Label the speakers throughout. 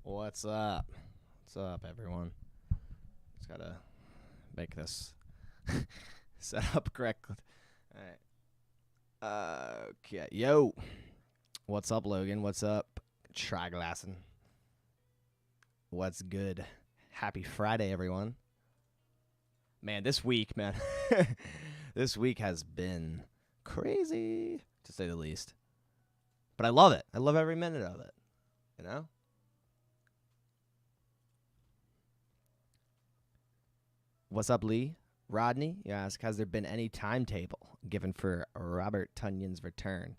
Speaker 1: What's up? What's up, everyone? Just gotta make this set up correctly. All right. Okay. Yo. What's up, Logan? What's up, Triglassen? What's good? Happy Friday, everyone. Man, this week, man. This week has been crazy, to say the least. But I love it. I love every minute of it. You know? What's up, Lee? Rodney, you ask, has there been any timetable given for Robert Tunyon's return?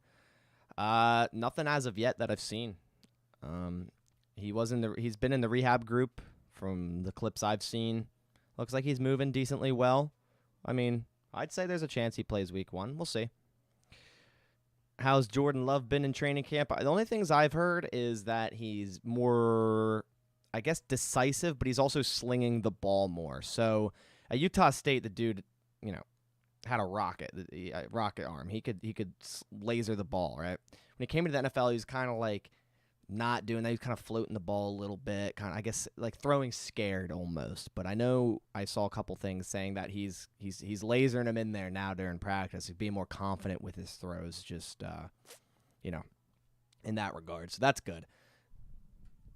Speaker 1: Nothing as of yet that I've seen. He's been in the rehab group from the clips I've seen. Looks like he's moving decently well. I mean, I'd say there's a chance he plays week 1. We'll see. How's Jordan Love been in training camp? The only things I've heard is that he's more, I guess, decisive, but he's also slinging the ball more. So at Utah State, the dude, had a rocket arm. He could laser the ball, right? When he came into the NFL, he was kind of like not doing that. He was kind of floating the ball a little bit, kind of, I guess, like throwing scared almost. But I know I saw a couple things saying that he's lasering him in there now during practice. He's being more confident with his throws, just in that regard. So that's good.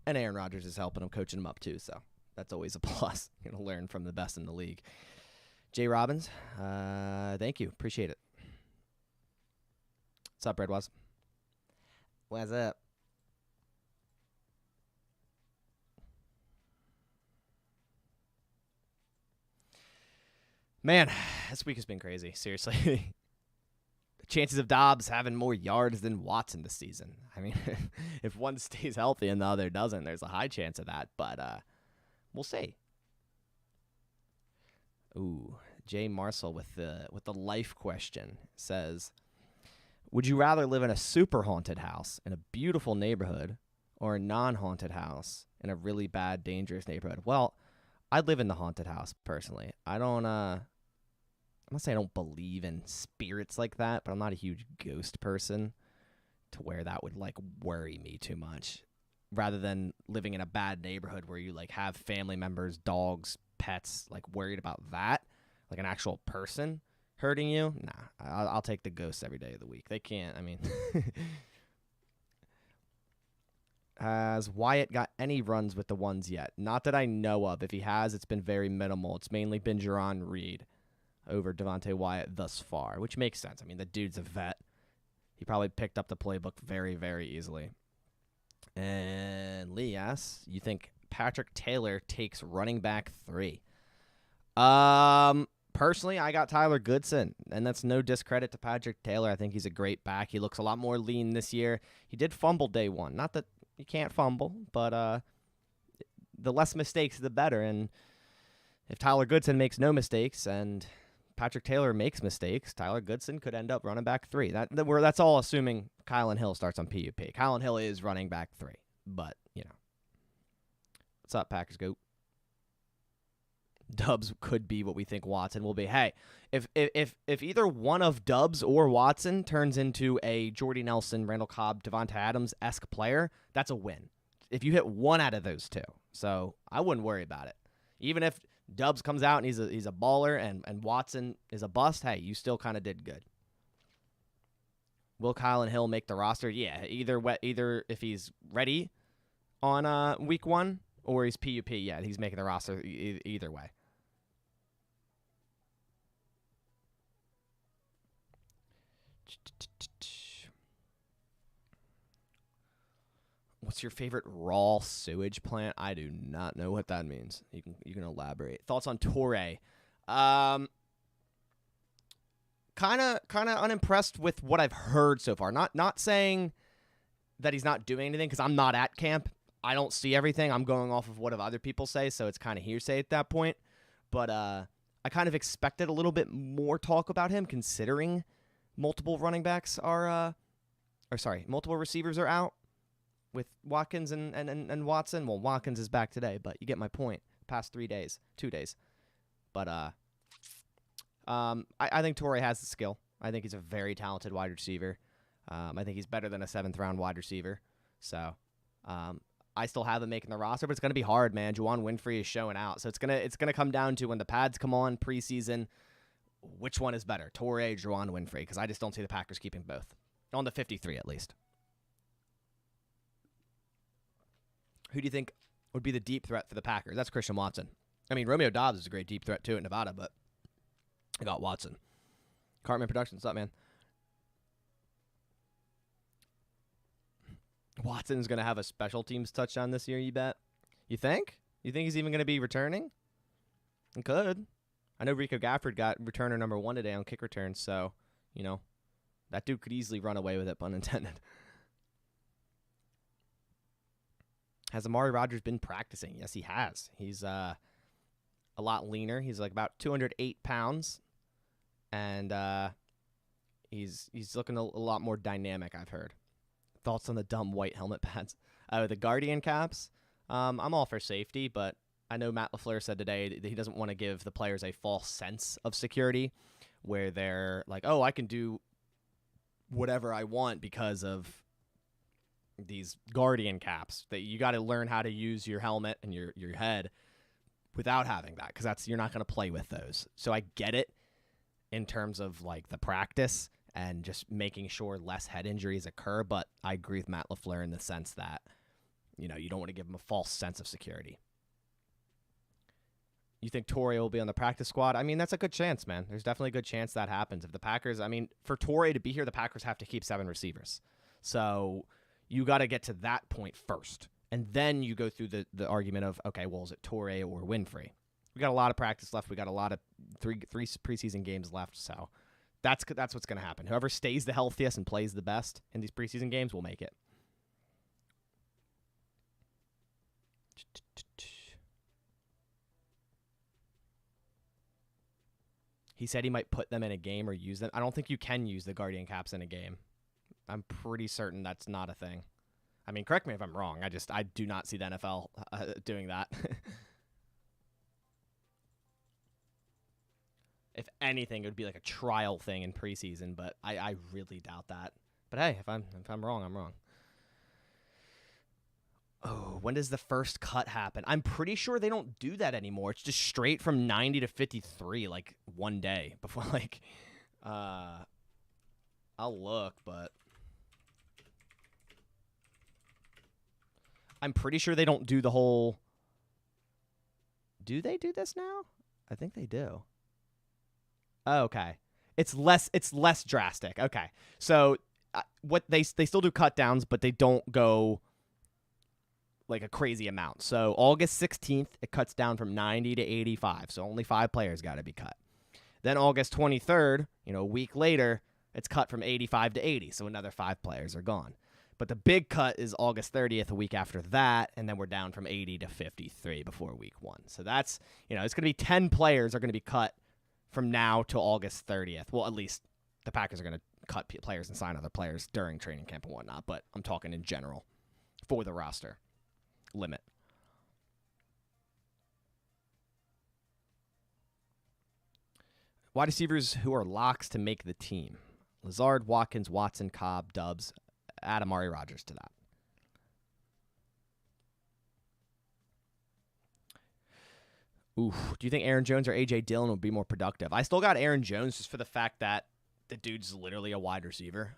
Speaker 1: And Aaron Rodgers is helping him, coaching him up too. So that's always a plus. Learn from the best in the league. Jay Robbins, thank you, appreciate it. What's up, Red Waz? What's up? Man, this week has been crazy, seriously. The chances of Dobbs having more yards than Watson this season. I mean, if one stays healthy and the other doesn't, there's a high chance of that, but we'll see. Ooh, Jay Marcel with the life question says, would you rather live in a super haunted house in a beautiful neighborhood or a non-haunted house in a really bad, dangerous neighborhood? Well, I'd live in the haunted house personally. I'm not saying I don't believe in spirits like that, but I'm not a huge ghost person to where that would worry me too much. Rather than living in a bad neighborhood where you have family members, dogs, pets, worried about that, like an actual person hurting you. Nah, I'll take the ghosts every day of the week. They can't. I mean, has Wyatt got any runs with the ones yet? Not that I know of. If he has, it's been very minimal. It's mainly been Jerron Reed over Devontae Wyatt thus far, which makes sense. I mean, the dude's a vet. He probably picked up the playbook very, very easily. And Lee asks, you think Patrick Taylor takes running back 3? Personally, I got Tyler Goodson, and that's no discredit to Patrick Taylor. I think he's a great back. He looks a lot more lean this year. He did fumble day 1. Not that you can't fumble, but the less mistakes, the better. And if Tyler Goodson makes no mistakes and Patrick Taylor makes mistakes, Tyler Goodson could end up running back 3. That's all assuming Kylan Hill starts on PUP. Kylan Hill is running back 3, but, What's up, Packers Goat? Dubs could be what we think Watson will be. Hey, if either one of Dubs or Watson turns into a Jordy Nelson, Randall Cobb, Devonta Adams-esque player, that's a win. If you hit one out of those two. So I wouldn't worry about it. Even if Dubs comes out and he's a baller and Watson is a bust, hey, you still kind of did good. Will Kylan Hill make the roster? Yeah, either if he's ready on week 1 or he's PUP, yeah, he's making the roster either way. What's your favorite raw sewage plant? I do not know what that means. You can elaborate. Thoughts on Torre? Kind of unimpressed with what I've heard so far. Not saying that he's not doing anything, because I'm not at camp. I don't see everything. I'm going off of what other people say, so it's kind of hearsay at that point. But I kind of expected a little bit more talk about him, considering multiple receivers are out with Watkins and Watson. Well, Watkins is back today, but you get my point. Past 2 days. But I think Torrey has the skill. I think he's a very talented wide receiver. I think he's better than a 7th-round wide receiver. So I still have him making the roster, but it's going to be hard, man. Juwan Winfrey is showing out. So it's gonna come down to when the pads come on preseason, which one is better, Toure or Juwan Winfrey? Because I just don't see the Packers keeping both. On the 53, at least. Who do you think would be the deep threat for the Packers? That's Christian Watson. I mean, Romeo Dobbs is a great deep threat, too, at Nevada, but I got Watson. Cartman Productions, what's up, man? Watson's going to have a special teams touchdown this year, you bet? You think? You think he's even going to be returning? He could. I know Rico Gafford got returner number 1 today on kick returns, so, that dude could easily run away with it, pun intended. Has Amari Rodgers been practicing? Yes, he has. He's a lot leaner. He's like about 208 pounds, and he's looking a lot more dynamic, I've heard. Thoughts on the dumb white helmet pads? The Guardian caps? I'm all for safety, but I know Matt LaFleur said today that he doesn't want to give the players a false sense of security where they're like, oh, I can do whatever I want because of these Guardian caps. That you got to learn how to use your helmet and your head without having that, because you're not going to play with those. So I get it in terms of like the practice and just making sure less head injuries occur, but I agree with Matt LaFleur in the sense that you don't want to give them a false sense of security. You think Toure will be on the practice squad? I mean, that's a good chance, man. There's definitely a good chance that happens. If the Packers, for Toure to be here, the Packers have to keep 7 receivers. So you got to get to that point first. And then you go through the argument of, okay, well, is it Toure or Winfrey? We got a lot of practice left. We got a lot of three preseason games left. So that's what's going to happen. Whoever stays the healthiest and plays the best in these preseason games will make it. He said he might put them in a game or use them. I don't think you can use the Guardian caps in a game. I'm pretty certain that's not a thing. I mean, correct me if I'm wrong. I do not see the NFL doing that. If anything, it would be like a trial thing in preseason, but I really doubt that. But hey, if I'm wrong, I'm wrong. Oh, when does the first cut happen? I'm pretty sure they don't do that anymore. It's just straight from 90 to 53, like one day before. I'll look, but I'm pretty sure they don't do the whole. Do they do this now? I think they do. Oh, okay, it's less drastic. Okay, so what they still do cut downs, but they don't go like a crazy amount. So August 16th, it cuts down from 90 to 85. So only 5 players got to be cut. Then August 23rd, a week later, it's cut from 85 to 80. So another 5 players are gone. But the big cut is August 30th, a week after that. And then we're down from 80 to 53 before week 1. So that's, it's going to be 10 players are going to be cut from now to August 30th. Well, at least the Packers are going to cut players and sign other players during training camp and whatnot. But I'm talking in general for the roster limit. Wide receivers who are locks to make the team: Lazard, Watkins, Watson, Cobb, Dubs. Add Amari Rodgers to that. Ooh, do you think Aaron Jones or A.J. Dillon will be more productive? I still got Aaron Jones just for the fact that the dude's literally a wide receiver.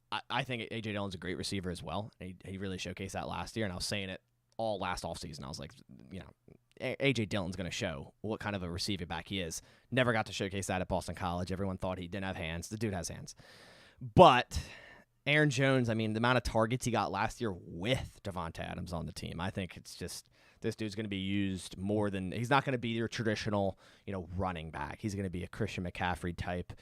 Speaker 1: I think A.J. Dillon's a great receiver as well. He really showcased that last year, and I was saying it all last offseason. I was like, A.J. Dillon's going to show what kind of a receiver back he is. Never got to showcase that at Boston College. Everyone thought he didn't have hands. The dude has hands. But Aaron Jones, the amount of targets he got last year with Devonta Adams on the team, I think it's just this dude's going to be used more than – he's not going to be your traditional, running back. He's going to be a Christian McCaffrey type.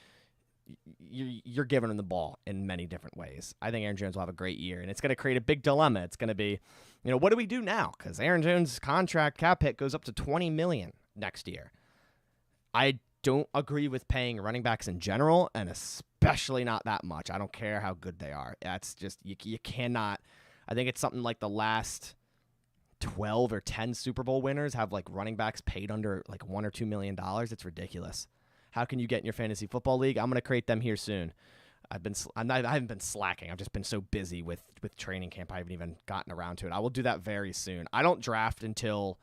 Speaker 1: You're giving him the ball in many different ways. I think Aaron Jones will have a great year, and it's going to create a big dilemma. It's going to be, what do we do now? Because Aaron Jones' contract cap hit goes up to $20 million next year. I don't agree with paying running backs in general, and especially not that much. I don't care how good they are. That's just you cannot. I think it's something like the last 12 or 10 Super Bowl winners have like running backs paid under like $1 or $2 million. It's ridiculous. How can you get in your fantasy football league? I'm going to create them here soon. I haven't been slacking. I've just been so busy with training camp. I haven't even gotten around to it. I will do that very soon. I don't draft until,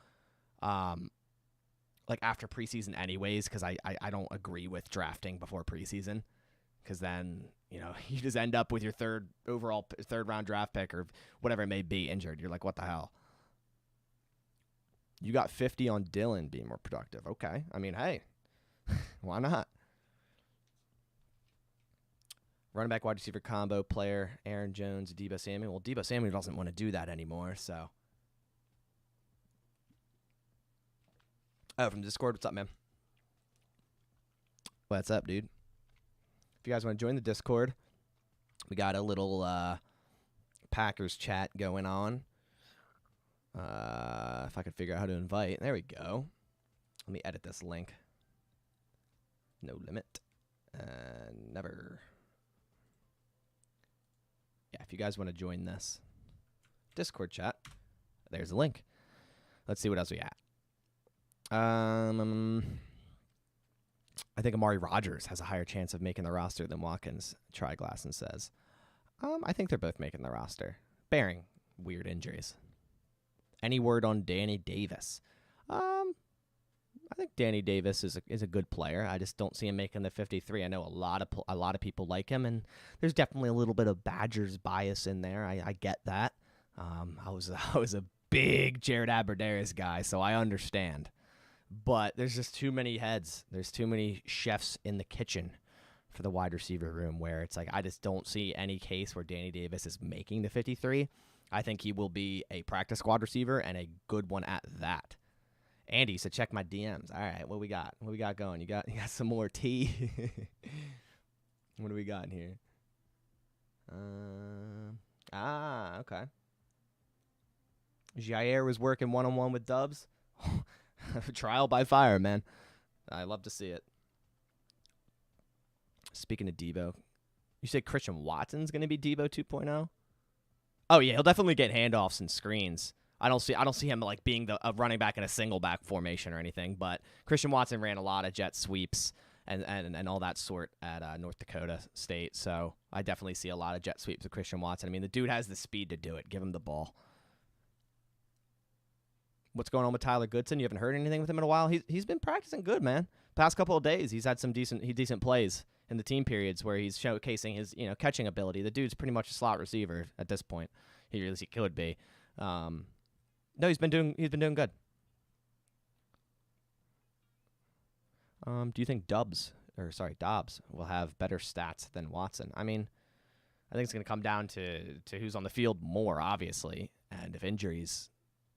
Speaker 1: like after preseason, anyways, because I don't agree with drafting before preseason, because then you just end up with your third round draft pick or whatever it may be injured. You're like, what the hell? You got 50 on Dylan being more productive. Okay, I mean, hey, why not? Running back, wide receiver combo player, Aaron Jones, Deebo Samuel. Well, Deebo Samuel doesn't want to do that anymore, so. Oh, from Discord, what's up, man? What's up, dude? If you guys want to join the Discord, we got a little Packers chat going on. If I could figure out how to invite. There we go. Let me edit this link. No limit. Never. Yeah, if you guys want to join this Discord chat, there's a link. Let's see what else we got. I think Amari Rodgers has a higher chance of making the roster than Watkins, Triglassen says. I think they're both making the roster, bearing weird injuries. Any word on Danny Davis? I think Danny Davis is a good player. I just don't see him making the 53. I know a lot of people like him, and there's definitely a little bit of Badgers bias in there. I get that. I was a big Jared Aberdarius guy, so I understand. But there's just too many heads. There's too many chefs in the kitchen for the wide receiver room where it's like I just don't see any case where Danny Davis is making the 53. I think he will be a practice squad receiver and a good one at that. Andy said, check my DMs. All right, what we got? What we got going? You got some more tea? What do we got in here? Okay. Jair was working one-on-one with Dubs. Trial by fire, man. I love to see it. Speaking of Debo, you said Christian Watson's going to be Debo 2.0? Oh, yeah, he'll definitely get handoffs and screens. I don't see him like being a running back in a single back formation or anything, but Christian Watson ran a lot of jet sweeps and all that sort at North Dakota State, so I definitely see a lot of jet sweeps with Christian Watson. I mean, the dude has the speed to do it. Give him the ball. What's going on with Tyler Goodson? You haven't heard anything with him in a while? He's been practicing good, man. Past couple of days, he's had some decent plays in the team periods where he's showcasing his catching ability. The dude's pretty much a slot receiver at this point. He could be. No, he's been doing good. Do you think Dobbs will have better stats than Watson? I mean, I think it's going to come down to who's on the field more, obviously, and if injuries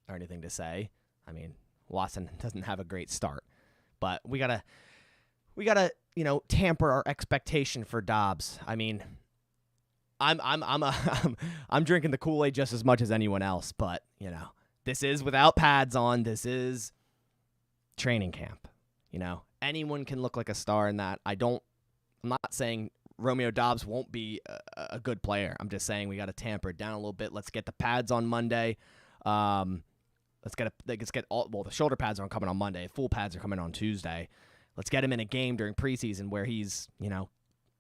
Speaker 1: are anything to say. I mean, Watson doesn't have a great start, but we gotta tamper our expectation for Dobbs. I mean, I'm drinking the Kool-Aid just as much as anyone else, but this is without pads on. This is training camp. Anyone can look like a star in that. I'm not saying Romeo Dobbs won't be a good player. I'm just saying we got to tamper it down a little bit. Let's get the pads on Monday. Let's get all. Well, the shoulder pads aren't coming on Monday. Full pads are coming on Tuesday. Let's get him in a game during preseason where he's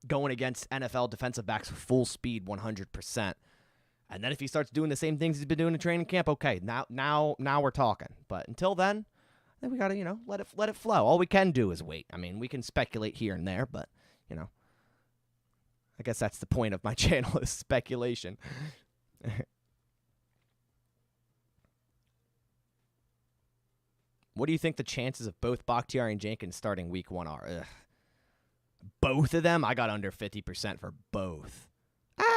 Speaker 1: going against NFL defensive backs full speed 100%. And then if he starts doing the same things he's been doing in training camp, okay, now we're talking. But until then, I think we got to let it flow. All we can do is wait. I mean, we can speculate here and there, but I guess that's the point of my channel is speculation. What do you think the chances of both Bakhtiari and Jenkins starting week 1 are? Ugh. Both of them? I got under 50% for both.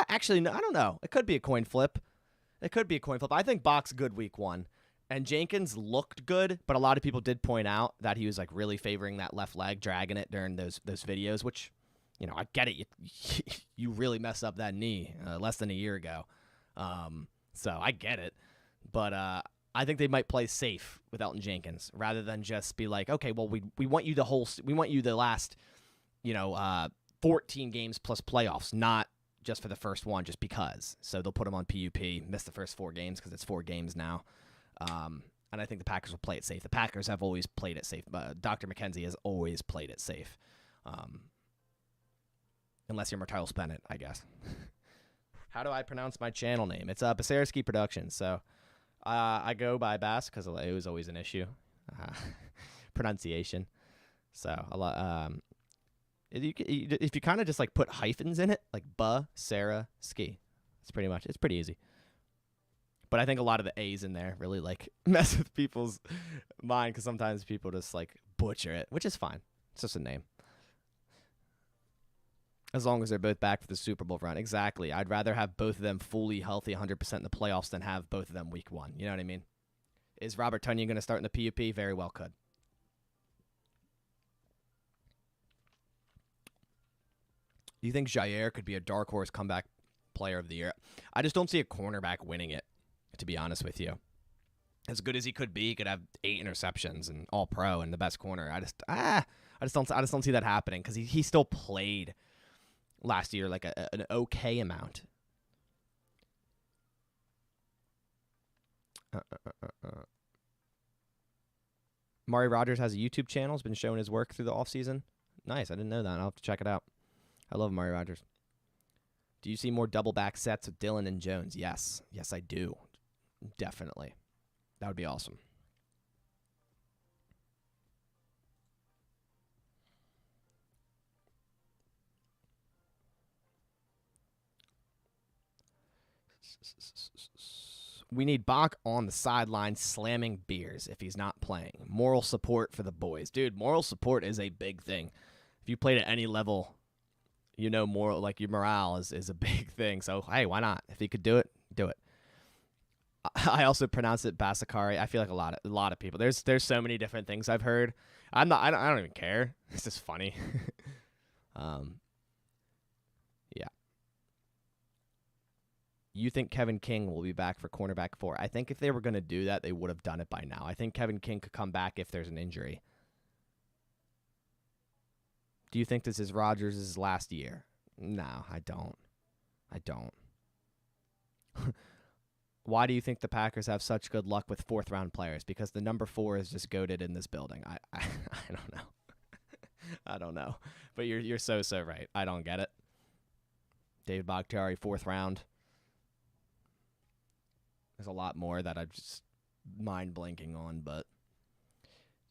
Speaker 1: Actually, no, I don't know. It could be a coin flip. I think Bach's good week 1. And Jenkins looked good, but a lot of people did point out that he was like really favoring that left leg, dragging it during those videos, which, I get it. You really messed up that knee less than a year ago. So I get it. But I think they might play safe with Elton Jenkins rather than just be like, okay, well, we want you the last, 14 games plus playoffs, not just for the first one, just because. So they'll put him on PUP, miss the first 4 games because it's 4 games now. And I think the Packers will play it safe. The Packers have always played it safe. Dr. McKenzie has always played it safe. Unless you're Martellus Bennett, I guess. How do I pronounce my channel name? It's Basaraski Productions. So I go by Bass because it was always an issue. Pronunciation. So if you kind of just like put hyphens in it, like Sarah, Ski, it's pretty easy. But I think a lot of the A's in there really like mess with people's mind because sometimes people just like butcher it, which is fine. It's just a name. As long as they're both back for the Super Bowl run. Exactly. I'd rather have both of them fully healthy 100% in the playoffs than have both of them week 1. You know what I mean? Is Robert Tonyan going to start in the PUP? Very well could. Do you think Jair could be a dark horse comeback player of the year? I just don't see a cornerback winning it, to be honest with you. As good as he could be, he could have 8 interceptions and all pro and the best corner. I just don't see that happening because he still played last year like an okay amount. Mari Rogers has a YouTube channel. Has been showing his work through the offseason. Nice. I didn't know that. I'll have to check it out. I love Mari Rogers. Do you see more double back sets with Dillon and Jones? Yes. Yes, I do. Definitely. That would be awesome. We need Bach on the sideline slamming beers if he's not playing. Moral support for the boys. Dude, moral support is a big thing. If you played at any level, you know moral, like your morale is a big thing. So, hey, why not? If he could do it, do it. I also pronounce it Basakari. I feel like a lot of people. There's so many different things I've heard. I don't even care. It's just funny. Yeah. You think Kevin King will be back for cornerback 4? I think if they were going to do that, they would have done it by now. I think Kevin King could come back if there's an injury. Do you think this is Rodgers' last year? No, I don't. Why do you think the Packers have such good luck with 4th-round players? Because the number 4 is just goated in this building. I don't know. I don't know. But you're so right. I don't get it. David Bakhtiari, 4th round. There's a lot more that I'm just mind blanking on, but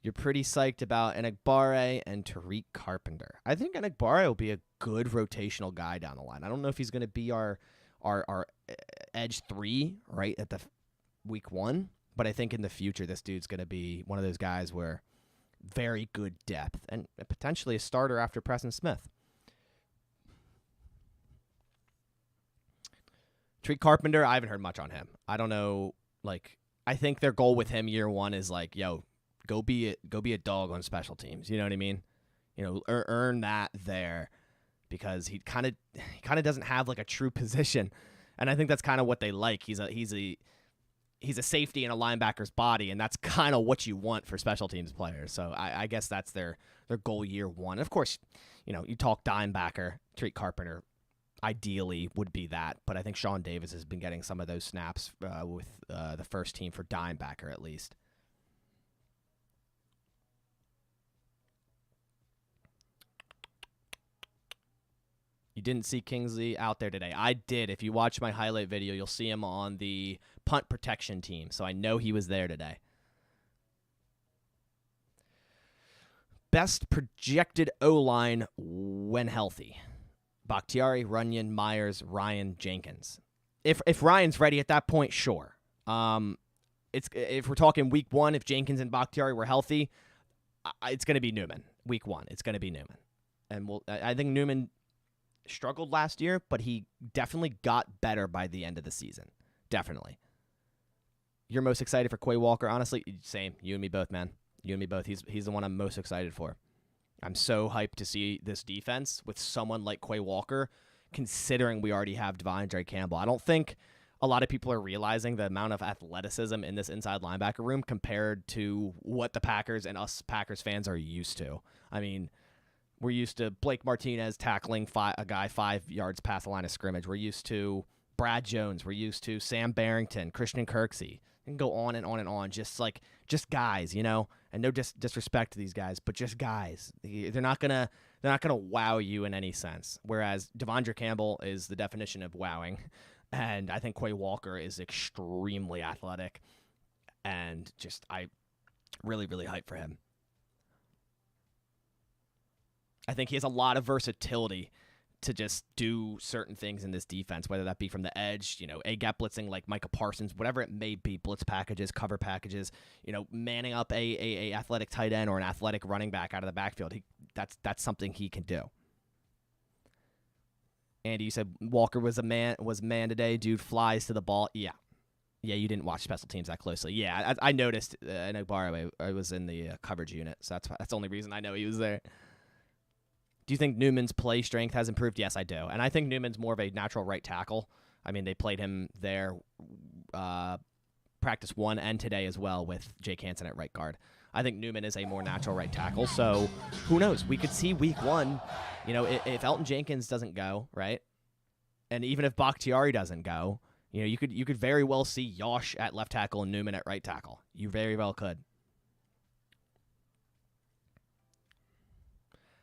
Speaker 1: you're pretty psyched about Enagbare and Tariq Carpenter. I think Enagbare will be a good rotational guy down the line. I don't know if he's going to be our edge 3 right at the week 1, but I think in the future this dude's going to be one of those guys where very good depth and potentially a starter after Preston Smith. Tariq Carpenter, I haven't heard much on him. I don't know. Like, I think their goal with him year 1 is like, yo, go be a dog on special teams. You know what I mean? You know, earn that there, because he kind of doesn't have like a true position, and I think that's kind of what they like. He's a safety in a linebacker's body, and that's kind of what you want for special teams players. So I guess that's their goal year 1. Of course, you know, you talk dimebacker, Tariq Carpenter ideally would be that, but I think Sean Davis has been getting some of those snaps with the first team for dimebacker at least. You didn't see Kingsley out there today. I did. If you watch my highlight video, you'll see him on the punt protection team, so I know he was there today. Best projected O-line when healthy. Bakhtiari, Runyon, Myers, Ryan, Jenkins. If Ryan's ready at that point, sure. If we're talking week 1, if Jenkins and Bakhtiari were healthy, it's going to be Newman. Week 1, it's going to be Newman. And I think Newman struggled last year, but he definitely got better by the end of the season. Definitely. You're most excited for Quay Walker? Honestly, same. You and me both, man. You and me both. He's the one I'm most excited for. I'm so hyped to see this defense with someone like Quay Walker, considering we already have Devondre Campbell. I don't think a lot of people are realizing the amount of athleticism in this inside linebacker room compared to what the Packers and us Packers fans are used to. I mean, we're used to Blake Martinez tackling a guy 5 yards past the line of scrimmage. We're used to Brad Jones. We're used to Sam Barrington, Christian Kirksey. You can go on and on and on. Just guys, you know? And no disrespect to these guys, but just guys. They're not going to They're not going to wow you in any sense. Whereas Devondre Campbell is the definition of wowing. And I think Quay Walker is extremely athletic. And I really, really hype for him. I think he has a lot of versatility to just do certain things in this defense, whether that be from the edge, A-gap blitzing like Micah Parsons, whatever it may be, blitz packages, cover packages, manning up a athletic tight end or an athletic running back out of the backfield. That's something he can do. Andy, you said Walker was man today. Dude flies to the ball. Yeah, you didn't watch special teams that closely. Yeah, I noticed. I know Barrow. I was in the coverage unit, so that's the only reason I know he was there. Do you think Newman's play strength has improved? Yes, I do. And I think Newman's more of a natural right tackle. I mean, they played him there practice 1 and today as well with Jake Hansen at right guard. I think Newman is a more natural right tackle. So who knows? We could see week 1, if Elton Jenkins doesn't go, right? And even if Bakhtiari doesn't go, you could very well see Yosh at left tackle and Newman at right tackle. You very well could.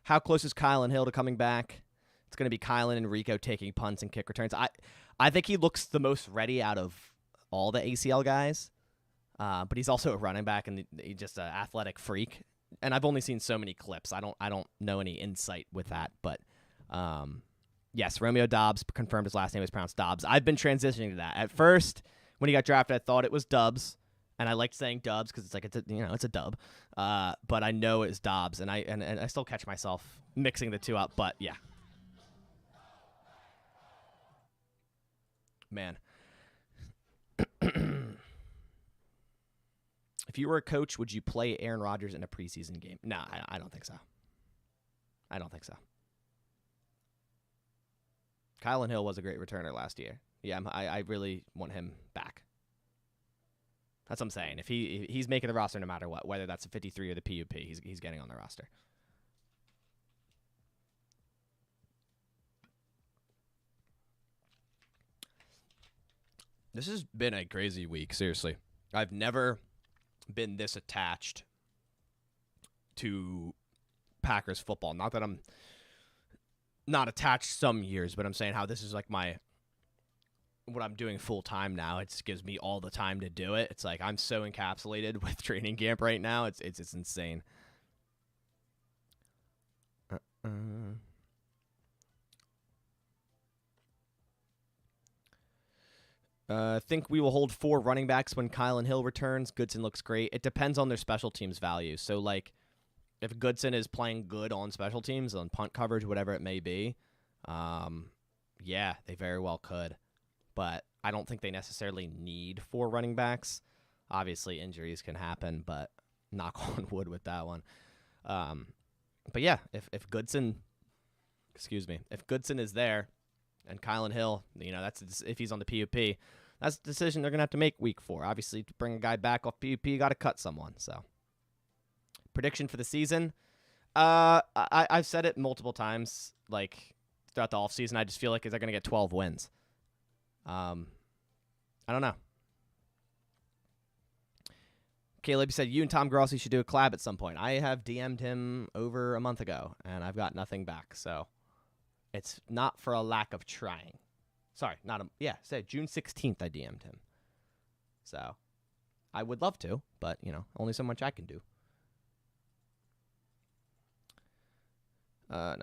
Speaker 1: How close is Kylan Hill to coming back? It's going to be Kylan and Rico taking punts and kick returns. I think he looks the most ready out of all the ACL guys, but he's also a running back and he's just an athletic freak. And I've only seen so many clips. I don't know any insight with that, but yes, Romeo Dobbs confirmed his last name was pronounced Dobbs. I've been transitioning to that. At first, when he got drafted, I thought it was Dubs. And I liked saying Dubs because it's like it's a dub, but I know it's Dobbs, and I still catch myself mixing the two up. But yeah, man. If you were a coach, would you play Aaron Rodgers in a preseason game? No, I don't think so. I don't think so. Kylan Hill was a great returner last year. Yeah, I really want him back. That's what I'm saying. If he's making the roster no matter what, whether that's a 53 or the PUP, he's getting on the roster. This has been a crazy week, seriously. I've never been this attached to Packers football. Not that I'm not attached some years, but I'm saying how this is like what I'm doing full time now. It just gives me all the time to do it. It's like I'm so encapsulated with training camp right now. It's insane. I think we will hold 4 running backs when Kylan Hill returns. Goodson looks great. It depends on their special teams value. So like if Goodson is playing good on special teams, on punt coverage, whatever it may be, yeah, they very well could. But I don't think they necessarily need 4 running backs. Obviously, injuries can happen, but knock on wood with that one. But yeah, if Goodson is there, and Kylan Hill, that's if he's on the PUP, that's the decision they're gonna have to make week 4. Obviously, to bring a guy back off PUP, you got to cut someone. So, prediction for the season. I've said it multiple times, like throughout the offseason. I just feel like they're gonna get 12 wins. I don't know. Caleb said you and Tom Grossi should do a collab at some point. I have DM'd him over a month ago, and I've got nothing back. So it's not for a lack of trying. Sorry, June 16th I DM'd him. So I would love to, but, only so much I can do. No.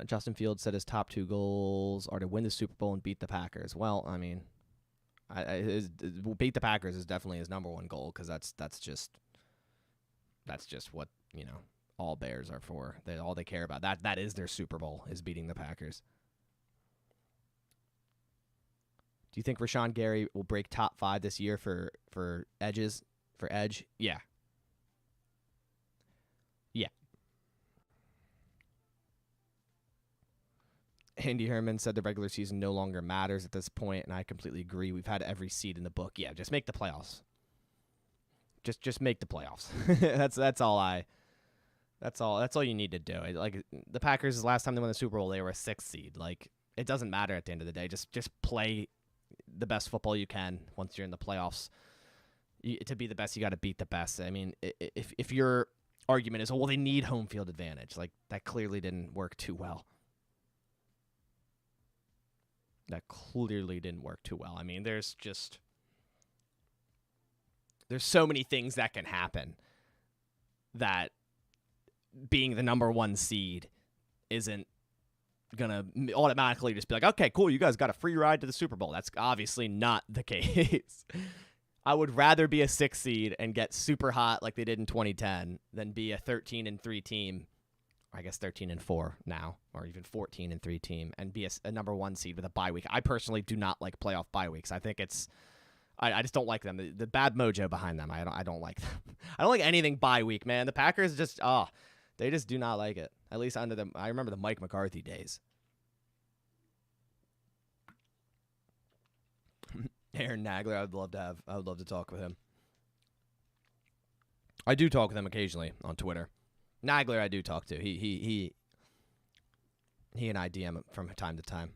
Speaker 1: Justin Fields said his top 2 goals are to win the Super Bowl and beat the Packers. Well, I mean, beat the Packers is definitely his number 1 goal because that's just what all Bears are for. All they care about. That is their Super Bowl, is beating the Packers. Do you think Rashawn Gary will break top 5 this year for edges? For edge? Yeah. Yeah. Andy Herman said the regular season no longer matters at this point, and I completely agree. We've had every seed in the book. Yeah, just make the playoffs. Just make the playoffs. That's all you need to do. Like the Packers, last time they won the Super Bowl, they were a 6th seed. Like it doesn't matter at the end of the day. Just play the best football you can once you're in the playoffs. To be the best, you got to beat the best. I mean, if you're argument is, oh, well, they need home field advantage. Like, that clearly didn't work too well. I mean, there's so many things that can happen that being the number 1 seed isn't going to automatically just be like, okay, cool, you guys got a free ride to the Super Bowl. That's obviously not the case. I would rather be a 6 seed and get super hot like they did in 2010 than be a 13-3 team, I guess 13-4 now, or even 14-3 team, and be a number 1 seed with a bye week. I personally do not like playoff bye weeks. I think I just don't like them. The bad mojo behind them. I don't like them. I don't like anything bye week, man. The Packers just they just do not like it. At least under them. I remember the Mike McCarthy days. Aaron Nagler, I would love to talk with him. I do talk with him occasionally on Twitter. Nagler, I do talk to. He and I DM him from time to time.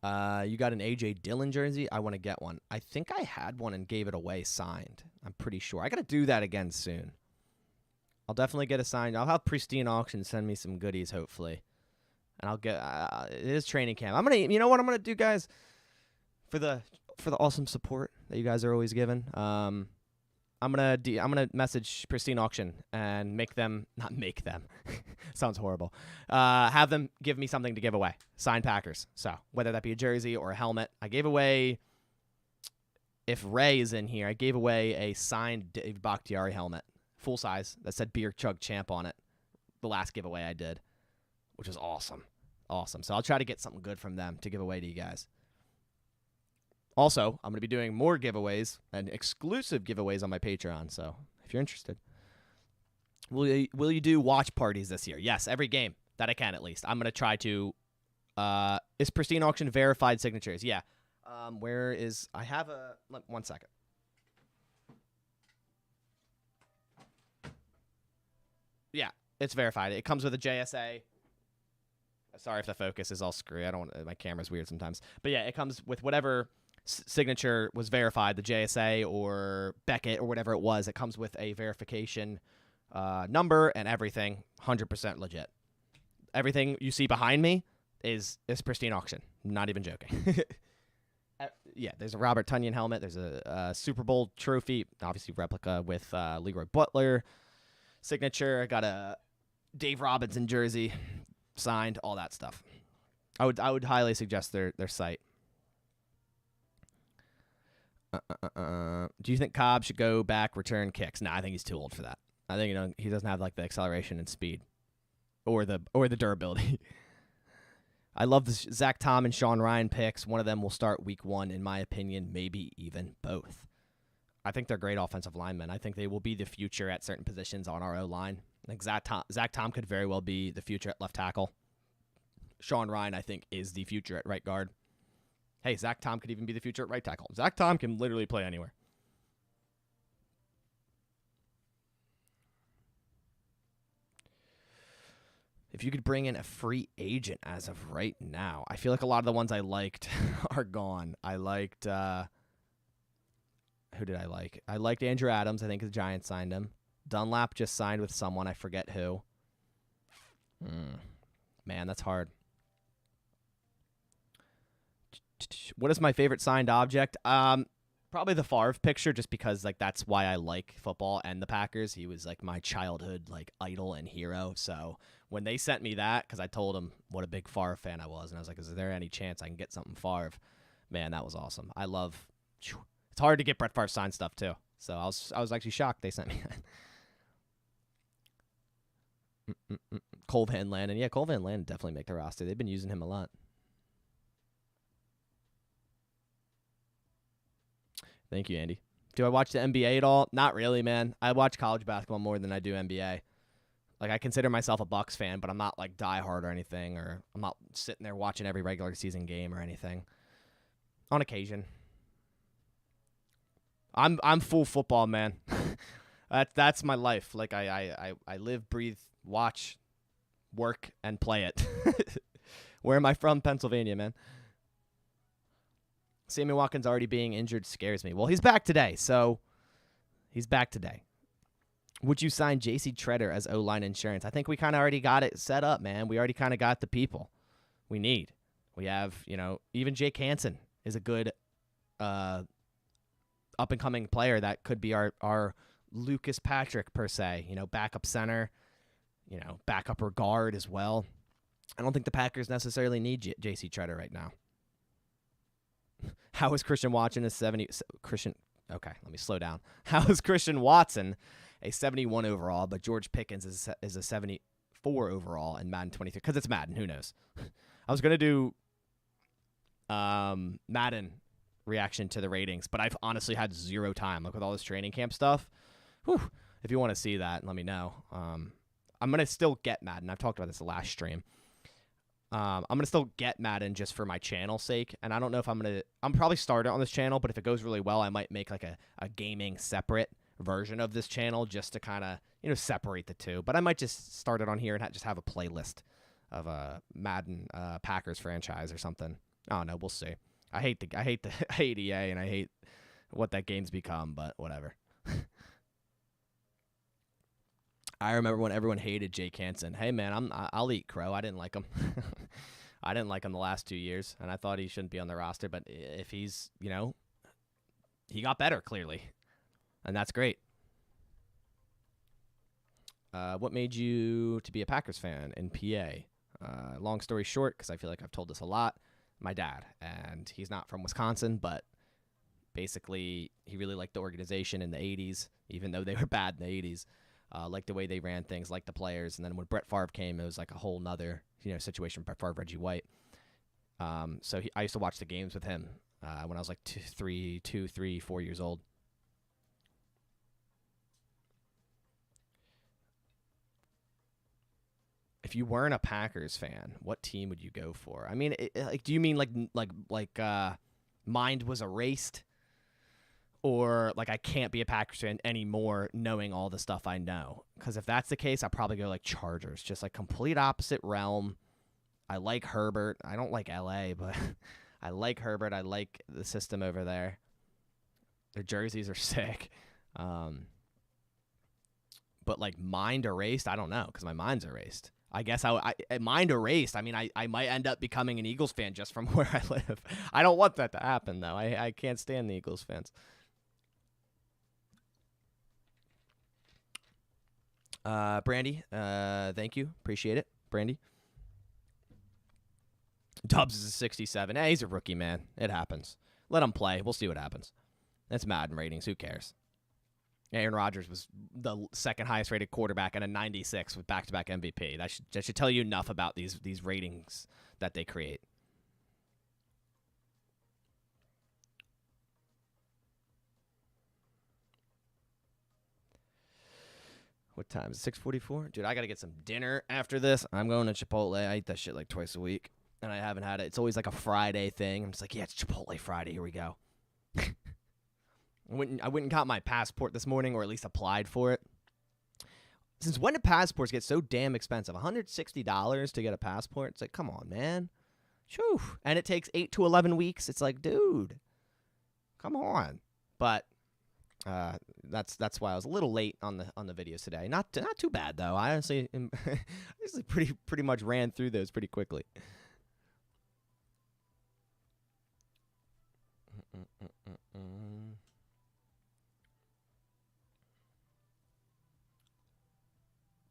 Speaker 1: You got an AJ Dillon jersey? I want to get one. I think I had one and gave it away signed. I'm pretty sure. I got to do that again soon. I'll definitely get a signed. I'll have Pristine Auction send me some goodies, hopefully. And I'll get it is training camp. You know what I'm gonna do, guys, for the awesome support that you guys are always giving. I'm gonna message Pristine Auction and not make them sounds horrible. Have them give me something to give away. Signed Packers. So whether that be a jersey or a helmet, I gave away. If Ray is in here, I gave away a signed Dave Bakhtiari helmet, full size, that said Beer Chug Champ on it. The last giveaway I did, which is awesome. Awesome. So I'll try to get something good from them to give away to you guys. Also, I'm going to be doing more giveaways and exclusive giveaways on my Patreon. So if you're interested, will you do watch parties this year? Yes, every game that I can, at least. I'm going to try to. Is Pristine Auction verified signatures? Yeah. Where is? I have a. 1 second. Yeah, it's verified. It comes with a JSA. Sorry if the focus is all screwy. My camera's weird sometimes. But yeah, it comes with whatever signature was verified, the JSA or Beckett or whatever it was. It comes with a verification number and everything, 100% legit. Everything you see behind me is Pristine Auction. Not even joking. Yeah, there's a Robert Tonyan helmet. There's a Super Bowl trophy, obviously replica with Leroy Butler signature. I got a Dave Robinson jersey. Signed, all that stuff. I would highly suggest their site. Do you think Cobb should go back, return kicks? No, I think he's too old for that. I think he doesn't have like the acceleration and speed, or the durability. I love the Zach Tom and Sean Ryan picks. One of them will start week 1, in my opinion. Maybe even both. I think they're great offensive linemen. I think they will be the future at certain positions on our O-line. Like Zach Tom could very well be the future at left tackle. Sean Ryan, I think, is the future at right guard. Hey, Zach Tom could even be the future at right tackle. Zach Tom can literally play anywhere. If you could bring in a free agent as of right now, I feel like a lot of the ones I liked are gone. I liked, who did I like? I liked Andrew Adams. I think the Giants signed him. Dunlap just signed with someone. I forget who. Man, that's hard. What is my favorite signed object? Probably the Favre picture, just because like that's why I like football and the Packers. He was like my childhood like idol and hero. So when they sent me that, because I told them what a big Favre fan I was, and I was like, is there any chance I can get something Favre? Man, that was awesome. I love. It's hard to get Brett Favre signed stuff too. So I was actually shocked they sent me that. Cole Van Landen. Yeah, Cole Van Landen definitely make the roster. They've been using him a lot. Thank you, Andy. Do I watch the NBA at all? Not really, man. I watch college basketball more than I do NBA. Like, I consider myself a Bucks fan, but I'm not, like, diehard or anything, or I'm not sitting there watching every regular season game or anything. On occasion. I'm full football, man. That's my life. Like, I live, breathe, watch, work, and play it. Where am I from? Pennsylvania, man. Sammy Watkins already being injured scares me. Well, he's back today, so He's back today. Would you sign J.C. Treader as O-line insurance? I think we kind of already got it set up, man. We already kind of got the people we need. We have, even Jake Hansen is a good up-and-coming player that could be our Lucas Patrick, per se. Backup center, backup or guard as well. I don't think the Packers necessarily need J.C. Treader right now. How is Christian Watson a 70? Okay, let me slow down. How is Christian Watson a 71 overall, but George Pickens is a 74 overall in Madden 23? Because it's Madden. Who knows? I was going to do Madden reaction to the ratings, but I've honestly had zero time. Like with all this training camp stuff. Whew, if you want to see that, let me know. I'm going to still get Madden. I've talked about this the last stream. I'm going to still get Madden just for my channel's sake, and I don't know if I'm probably start it on this channel, but if it goes really well, I might make like a gaming separate version of this channel just to kind of, separate the two. But I might just start it on here and just have a playlist of a Madden Packers franchise or something. I don't know. We'll see. I hate EA, and I hate what that game's become, but whatever. I remember when everyone hated Jake Hansen. Hey, man, I'll eat crow. I didn't like him. I didn't like him the last 2 years, and I thought he shouldn't be on the roster. But if he's, he got better, clearly, and that's great. What made you to be a Packers fan in PA? Long story short, because I feel like I've told this a lot, my dad, and he's not from Wisconsin, but basically he really liked the organization in the 80s, even though they were bad in the 80s. Like the way they ran things, like the players. And then when Brett Favre came, it was like a whole nother, situation. Brett Favre, Reggie White. So I used to watch the games with him when I was like 4 years old. If you weren't a Packers fan, what team would you go for? I mean, do you mean like mind was erased? Or, I can't be a Packers fan anymore knowing all the stuff I know. Because if that's the case, I'd probably go, Chargers. Just, complete opposite realm. I like Herbert. I don't like L.A., but I like Herbert. I like the system over there. Their jerseys are sick. But, mind erased? I don't know, because my mind's erased. I guess mind erased. I mean, I might end up becoming an Eagles fan just from where I live. I don't want that to happen, though. I can't stand the Eagles fans. Brandy, thank you. Appreciate it, Brandy. Dubs is a 67. Hey, he's a rookie, man. It happens. Let him play. We'll see what happens. That's Madden ratings. Who cares? Aaron Rodgers was the second highest rated quarterback and a 96 with back-to-back MVP. That should tell you enough about these ratings that they create. What time is it? 6:44? Dude, I got to get some dinner after this. I'm going to Chipotle. I eat that shit like twice a week, and I haven't had it. It's always like a Friday thing. I'm just like, yeah, it's Chipotle Friday. Here we go. I went and got my passport this morning, or at least applied for it. Since when did passports get so damn expensive? $160 to get a passport? It's like, come on, man. Shoo. And it takes 8 to 11 weeks. It's like, dude, come on. But that's why I was a little late on the videos today. Not too bad though. I honestly pretty much ran through those pretty quickly.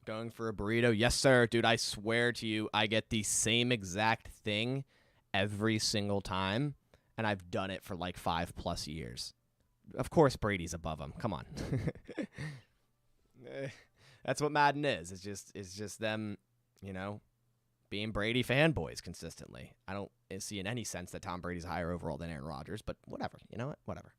Speaker 1: Going for a burrito? Yes, sir. Dude, I swear to you, I get the same exact thing every single time, and I've done it for like 5+ years. Of course, Brady's above him. Come on. That's what Madden is. It's just them, being Brady fanboys consistently. I don't see in any sense that Tom Brady's higher overall than Aaron Rodgers, but whatever. You know what? Whatever.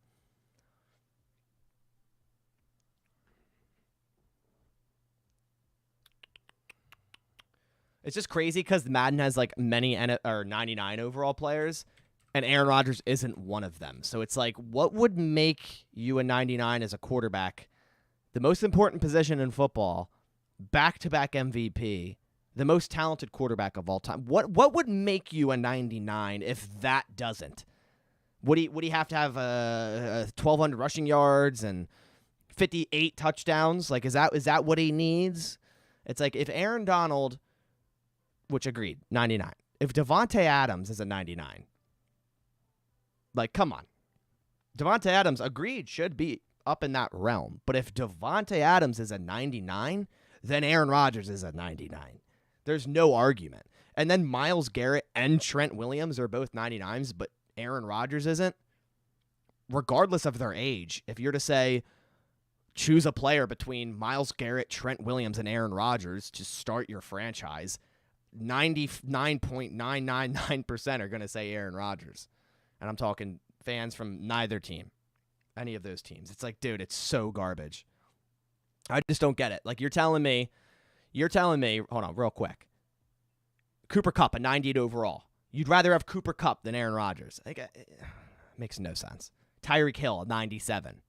Speaker 1: It's just crazy because Madden has like many 99 overall players, and Aaron Rodgers isn't one of them. So it's like, what would make you a 99 as a quarterback, the most important position in football, back-to-back MVP, the most talented quarterback of all time? What would make you a 99 if that doesn't? Would he have to have 1,200 rushing yards and 58 touchdowns. Like, is that what he needs? It's like if Aaron Donald, which agreed, 99. If Devontae Adams is a 99, like, come on. Devontae Adams, agreed, should be up in that realm. But if Devontae Adams is a 99, then Aaron Rodgers is a 99. There's no argument. And then Myles Garrett and Trent Williams are both 99s, but Aaron Rodgers isn't. Regardless of their age, if you're to say, choose a player between Myles Garrett, Trent Williams, and Aaron Rodgers to start your franchise, 99.999% are going to say Aaron Rodgers. And I'm talking fans from neither team, any of those teams. It's like, dude, it's so garbage. I just don't get it. Like, you're telling me, hold on, real quick. Cooper Kupp, a 98 overall. You'd rather have Cooper Kupp than Aaron Rodgers. Like, it makes no sense. Tyreek Hill, a 97.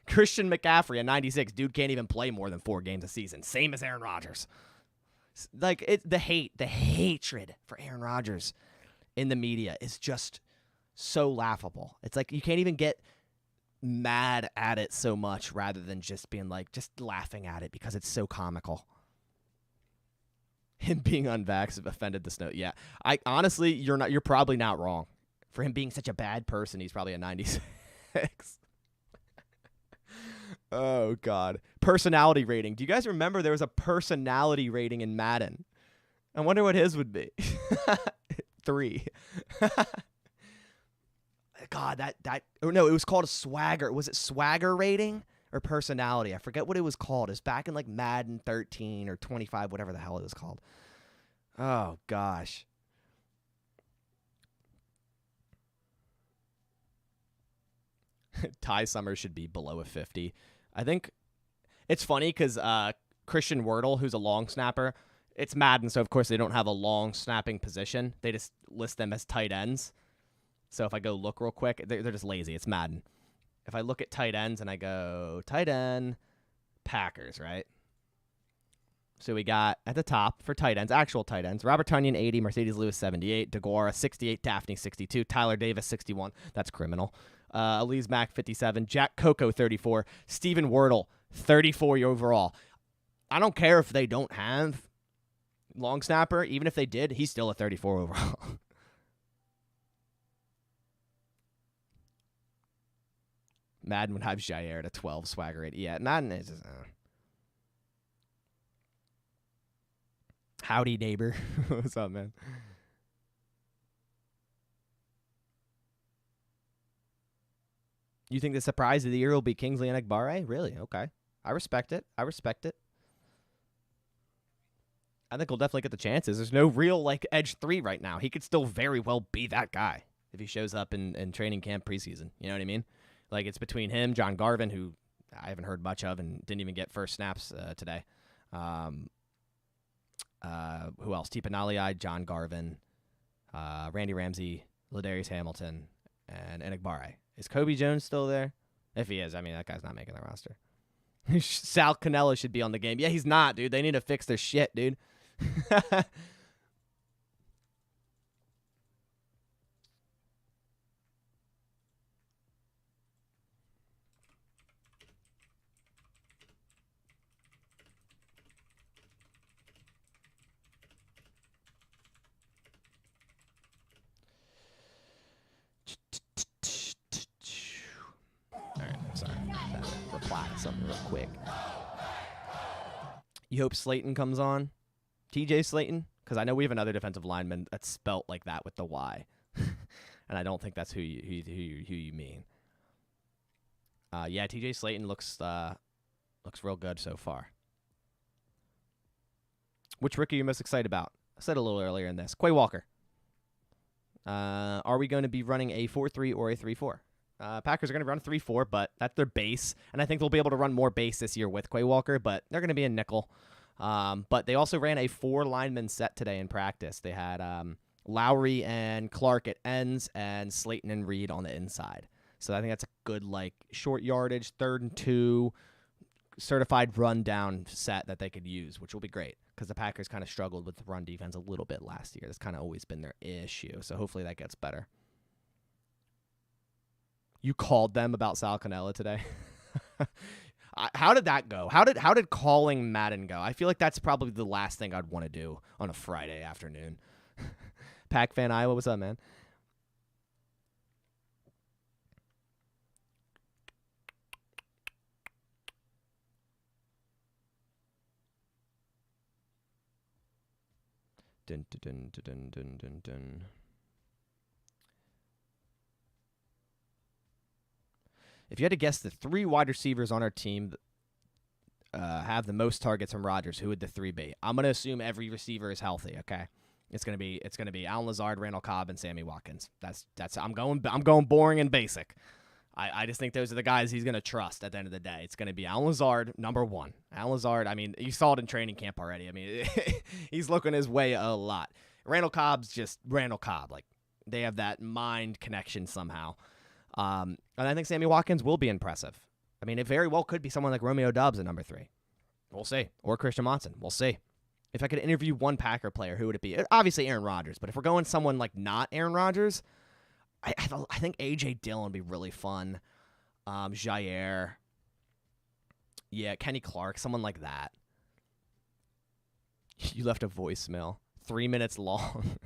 Speaker 1: Christian McCaffrey, a 96. Dude can't even play more than 4 games a season. Same as Aaron Rodgers. Like, the hatred for Aaron Rodgers in the media is just so laughable. It's like you can't even get mad at it so much rather than just being like, just laughing at it because it's so comical. Him being unvaxxed offended the snow. Yeah. Honestly, you're probably not wrong. For him being such a bad person, he's probably a 96. Oh, God. Personality rating. Do you guys remember there was a personality rating in Madden? I wonder what his would be. 3. God, oh no, it was called a swagger. Was it swagger rating or personality? I forget what it was called. It was back in like Madden 13 or 25, whatever the hell it was called. Oh, gosh. Ty Summers should be below a 50. I think it's funny because Christian Wordle, who's a long snapper, it's Madden, so of course they don't have a long snapping position. They just list them as tight ends. So if I go look real quick, they're just lazy. It's Madden. If I look at tight ends and I go tight end, Packers, right? So we got at the top for tight ends, actual tight ends, Robert Tonyan, 80, Mercedes Lewis, 78, DeGuara, 68, Daphne, 62, Tyler Davis, 61. That's criminal. Elise Mack, 57, Jack Coco, 34, Steven Wordle, 34 overall. I don't care if they don't have long snapper. Even if they did, he's still a 34 overall. Madden would have Jair at a 12 swagger rate. Yeah, Madden is just, Howdy, neighbor. What's up, man? You think the surprise of the year will be Kingsley Enagbare? Really? Okay. I respect it. I think he'll definitely get the chances. There's no real, like, edge 3 right now. He could still very well be that guy if he shows up in training camp preseason. You know what I mean? Like, it's between him, John Garvin, who I haven't heard much of and didn't even get first snaps today. Who else? Tipa Nalii, John Garvin, Randy Ramsey, Ladarius Hamilton, and Enagbare. Is Kobe Jones still there? If he is, I mean, that guy's not making the roster. Sal Cannella should be on the game. Yeah, he's not, dude. They need to fix their shit, dude. Reply to something real quick. You hope Slayton comes on? TJ Slayton? Because I know we have another defensive lineman that's spelt like that with the Y. And I don't think that's who you mean. Yeah, TJ Slayton looks real good so far. Which rookie are you most excited about? I said a little earlier in this. Quay Walker. Are we going to be running a 4-3 or a 3-4? Packers are going to run 3-4, but that's their base. And I think they'll be able to run more base this year with Quay Walker, but they're going to be in nickel. But they also ran a 4 lineman set today in practice. They had Lowry and Clark at ends and Slayton and Reed on the inside. So I think that's a good, like, short yardage, 3rd and 2, certified run down set that they could use, which will be great because the Packers kind of struggled with the run defense a little bit last year. That's kind of always been their issue. So hopefully that gets better. You called them about Sal Cannella today. How did that go? How did calling Madden go? I feel like that's probably the last thing I'd want to do on a Friday afternoon. Pac Fan Iowa, what's up, man? Dun, dun, dun, dun, dun, dun, dun. If you had to guess the 3 wide receivers on our team have the most targets from Rodgers, who would the 3 be? I'm gonna assume every receiver is healthy. Okay, it's gonna be Allen Lazard, Randall Cobb, and Sammy Watkins. I'm going boring and basic. I just think those are the guys he's gonna trust at the end of the day. It's gonna be Allen Lazard, number 1. Allen Lazard. I mean, you saw it in training camp already. I mean, he's looking his way a lot. Randall Cobb's just Randall Cobb. Like, they have that mind connection somehow. And I think Sammy Watkins will be impressive. I mean, it very well could be someone like Romeo Doubs at number 3. We'll see. Or Christian Monson. We'll see. If I could interview one Packer player, who would it be? Obviously Aaron Rodgers. But if we're going someone like not Aaron Rodgers, I think A.J. Dillon would be really fun. Jair. Yeah, Kenny Clark. Someone like that. You left a voicemail. 3 minutes long.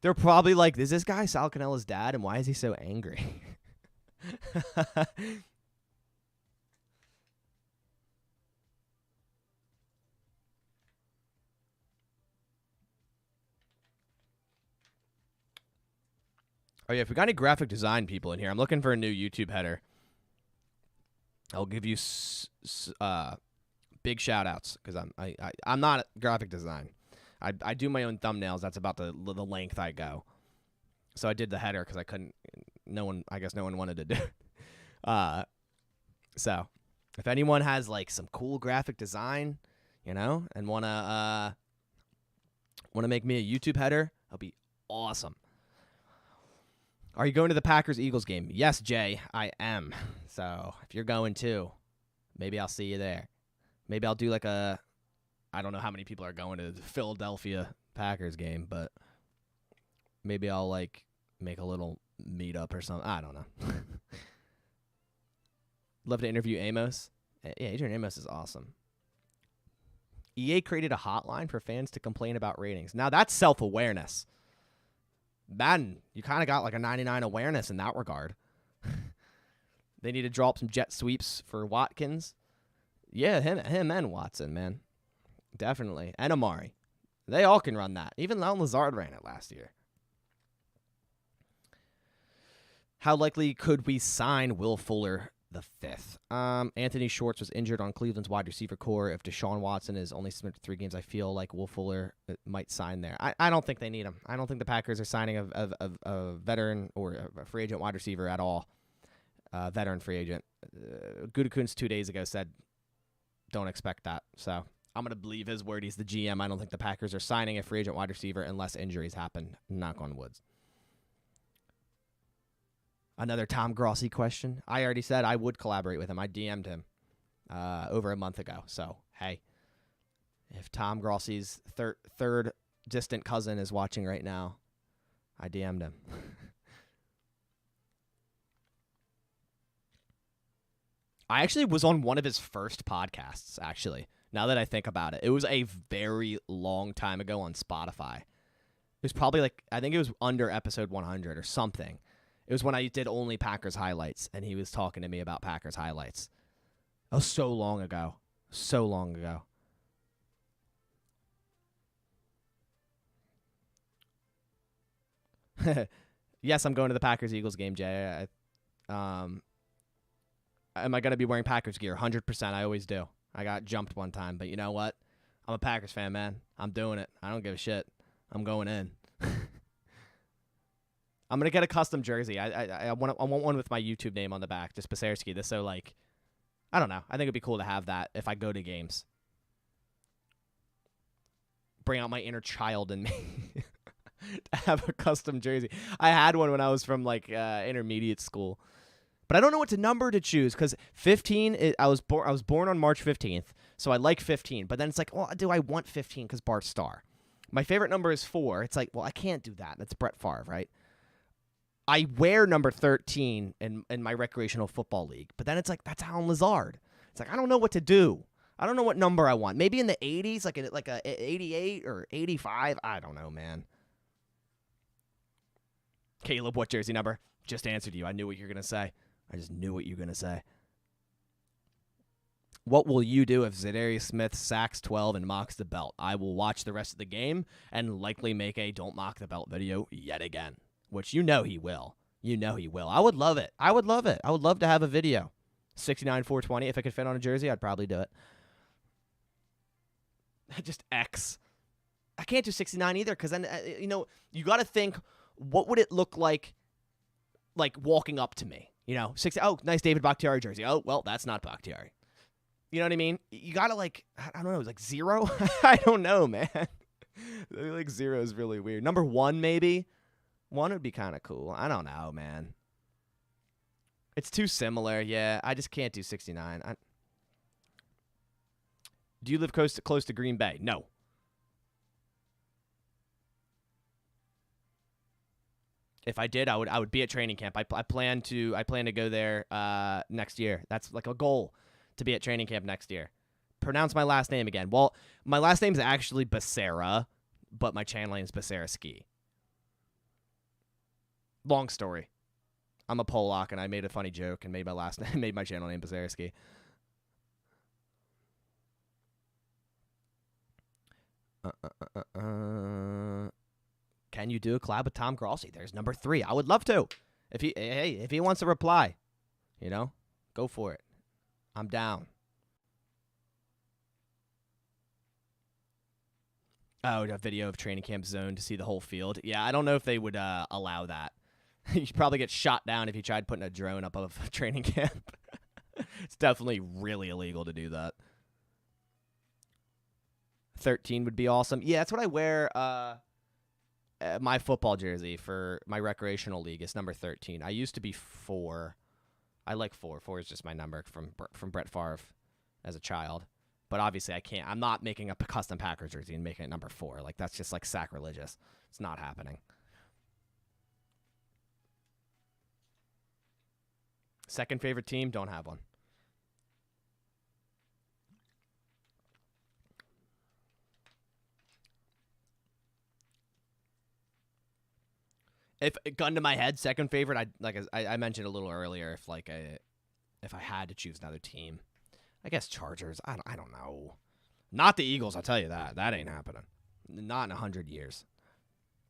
Speaker 1: They're probably like, is this guy Sal Cannella's dad, and why is he so angry? Oh, yeah, if we got any graphic design people in here, I'm looking for a new YouTube header. I'll give you big shout-outs because I'm not graphic design. I do my own thumbnails. That's about the length I go. So I did the header because I couldn't. I guess no one wanted to do it. So if anyone has like some cool graphic design, and wanna make me a YouTube header, that'll be awesome. Are you going to the Packers-Eagles game? Yes, Jay, I am. So if you're going too, maybe I'll see you there. Maybe I'll do like I don't know how many people are going to the Philadelphia Packers game, but maybe I'll like make a little meetup or something. I don't know. Love to interview Amos. Yeah, Adrian Amos is awesome. EA created a hotline for fans to complain about ratings. Now that's self-awareness. Madden, you kind of got like a 99 awareness in that regard. They need to drop some jet sweeps for Watkins. Yeah, him and Watson, man. Definitely. And Amari. They all can run that. Even Allen Lazard ran it last year. How likely could we sign Will Fuller the 5th? Anthony Schwartz was injured on Cleveland's wide receiver core. If Deshaun Watson is only submitted 3 games, I feel like Will Fuller might sign there. I don't think they need him. I don't think the Packers are signing a veteran or a free agent wide receiver at all. Veteran free agent. Gutekunst 2 days ago said, don't expect that. So I'm going to believe his word. He's the GM. I don't think the Packers are signing a free agent wide receiver unless injuries happen. Knock on wood. Another Tom Grossi question. I already said I would collaborate with him. I DM'd him over a month ago. So, hey, if Tom Grossi's third distant cousin is watching right now, I DM'd him. I actually was on one of his first podcasts, actually, now that I think about it. It was a very long time ago on Spotify. It was probably I think it was under episode 100 or something. It was when I did only Packers highlights, and he was talking to me about Packers highlights. That was so long ago. So long ago. Yes, I'm going to the Packers-Eagles game, Jay. Am I going to be wearing Packers gear? 100%. I always do. I got jumped one time, but you know what? I'm a Packers fan, man. I'm doing it. I don't give a shit. I'm going in. I'm going to get a custom jersey. I want one with my YouTube name on the back, just Basaraski. This so like, I don't know. I think it'd be cool to have that if I go to games. Bring out my inner child in me. To have a custom jersey. I had one when I was from like intermediate school. But I don't know what number to choose because 15, I was born on March 15th, so I like 15. But then it's like, well, do I want 15 because Bart Starr? My favorite number is 4. It's like, well, I can't do that. That's Brett Favre, right? I wear number 13 in my recreational football league, but then it's like, that's Alan Lazard. It's like, I don't know what to do. I don't know what number I want. Maybe in the 80s, like a 88 or 85. I don't know, man. Caleb, what jersey number? Just answered you. I knew what you were going to say. I just knew what you were going to say. What will you do if Zadarius Smith sacks 12 and mocks the belt? I will watch the rest of the game and likely make a don't mock the belt video yet again, which you know he will. You know he will. I would love it. I would love it. I would love to have a video. 69-420. If it could fit on a jersey, I'd probably do it. Just X. I can't do 69 either because then, you got to think, what would it look like walking up to me? 60. Oh, nice David Bakhtiari jersey. Oh, well, that's not Bakhtiari. You know what I mean? You got to I don't know, like 0? I don't know, man. 0 is really weird. Number 1, maybe? 1 would be kind of cool. I don't know, man. It's too similar. Yeah, I just can't do 69. Do you live close to Green Bay? No. If I did, I would be at training camp. I plan to go there next year. That's like a goal, to be at training camp next year. Pronounce my last name again. Well, my last name is actually Basara, but my channel name is Basaraski. Long story. I'm a Polak, and I made a funny joke and made my channel name Basaraski. Can you do a collab with Tom Grossi? There's number 3. I would love to. If he wants to reply, go for it. I'm down. Oh, a video of training camp zone to see the whole field. Yeah, I don't know if they would allow that. You'd probably get shot down if you tried putting a drone up of training camp. It's definitely really illegal to do that. 13 would be awesome. Yeah, that's what I wear. My football jersey for my recreational league is number 13. I used to be 4. I like 4. 4 is just my number from Brett Favre as a child. But obviously I can't. I'm not making up a custom Packers jersey and making it number 4. Like, that's just like sacrilegious. It's not happening. Second favorite team, don't have one. If gun to my head, second favorite, I mentioned a little earlier, if I had to choose another team, I guess Chargers. I don't know. Not the Eagles, I'll tell you that. That ain't happening. Not in 100 years.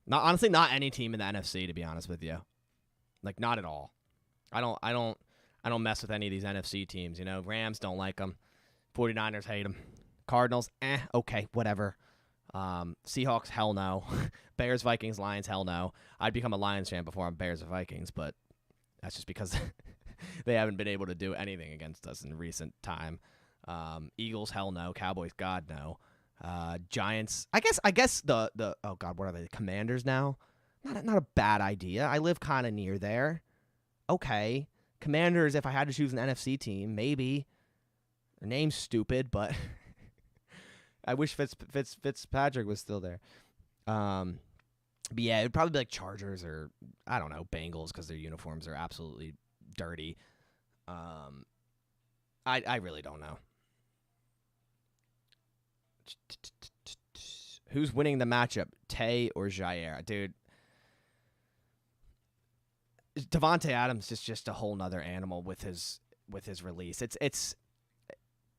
Speaker 1: Honestly, not any team in the NFC, to be honest with you. Like, not at all. I don't mess with any of these NFC teams, Rams don't like them. 49ers hate them. Cardinals, okay, whatever. Seahawks, hell no. Bears, Vikings, Lions, hell no. I'd become a Lions fan before I'm Bears or Vikings, but that's just because they haven't been able to do anything against us in recent time. Eagles, hell no. Cowboys, God no. Giants, I guess the oh god, what are they? The Commanders now? Not a bad idea. I live kind of near there. Okay. Commanders, if I had to choose an NFC team, maybe. Their name's stupid, but I wish Fitzpatrick was still there. But yeah, it'd probably be like Chargers or, I don't know, Bengals, because their uniforms are absolutely dirty. I really don't know. Who's winning the matchup, Tay or Jair? Dude, Devontae Adams is just a whole nother animal with his release. It's